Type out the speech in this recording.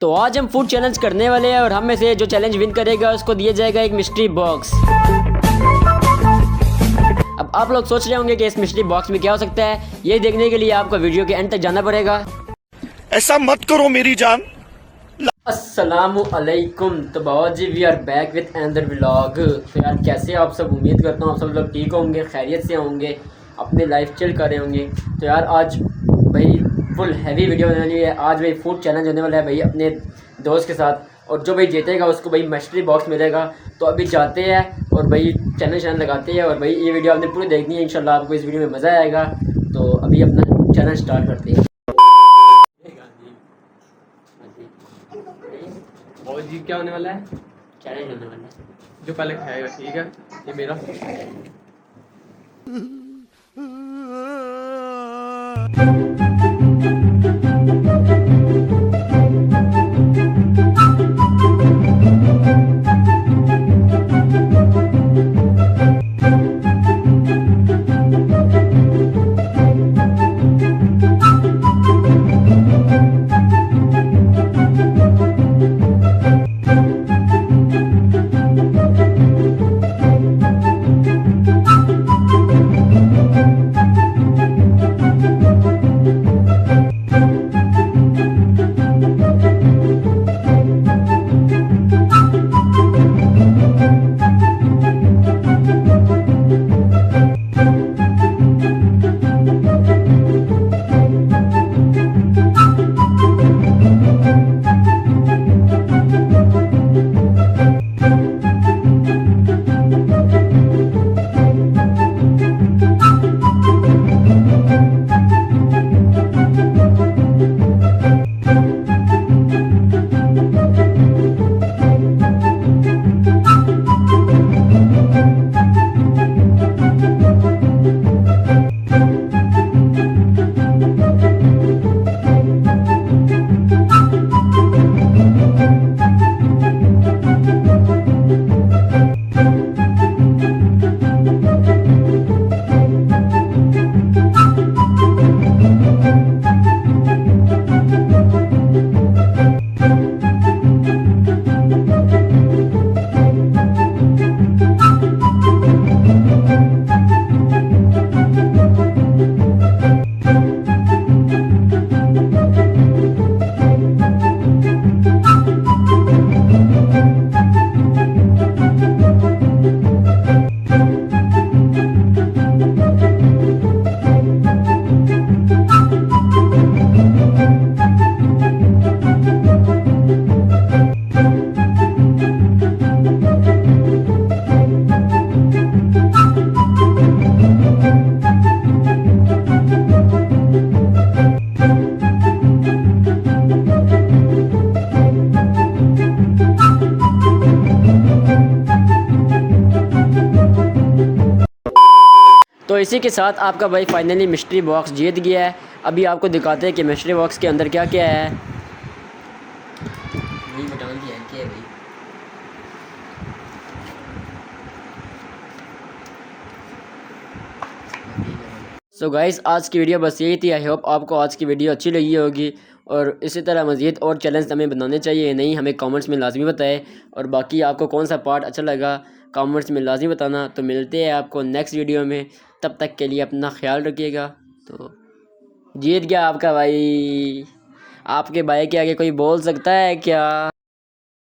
तो आज हम फूड चैलेंज करने वाले हैं और हम में से जो चैलेंज विन करेगा उसको दिया जाएगा एक मिस्ट्री बॉक्स। अब आप लोग सोच रहे होंगे कि इस मिस्ट्री बॉक्स में क्या हो सकता है। ये देखने के लिए आपको वीडियो के एंड तक जाना पड़ेगा। ऐसा मत करो मेरी जान। अस्सलामु अलैकुम। तो बाबा जी we are back with another vlog. तो यार कैसे आप सब, उम्मीद करता हूँ आप सब लोग ठीक होंगे, खैरियत से होंगे, अपने लाइफ चिल कर रहे होंगे। तो यार आज भाई फुल हैवी वीडियो होने वाली है। आज भाई फूड चैलेंज होने वाला है भाई अपने दोस्त के साथ, और जो भाई जीतेगा उसको भाई मिस्ट्री बॉक्स मिलेगा। तो अभी जाते हैं और भाई चैनल लगाते हैं और भाई ये वीडियो आपने पूरी देखनी है। इंशाल्लाह आपको इस वीडियो में मज़ा आएगा। तो अभी अपना चैनल स्टार्ट करते हैं। और जी क्या होने वाला है? चैलेंज होने वाला है। जो पहले खाएगा, ठीक है? ये मेरा तो इसी के साथ आपका भाई फाइनली मिस्ट्री बॉक्स जीत गया है। अभी आपको दिखाते हैं कि मिस्ट्री बॉक्स के अंदर क्या क्या है। सो गाइस आज की वीडियो बस यही थी। आई होप आपको आज की वीडियो अच्छी लगी होगी, और इसी तरह मज़ीद और चैलेंज हमें बनाने चाहिए नहीं, हमें कमेंट्स में लाजमी बताएं। और बाकी आपको कौन सा पार्ट अच्छा लगा कमेंट्स में लाजमी बताना। तो मिलते हैं आपको नेक्स्ट वीडियो में, तब तक के लिए अपना ख्याल रखिएगा। तो जीत गया आपका भाई। आपके भाई के आगे कोई बोल सकता है क्या?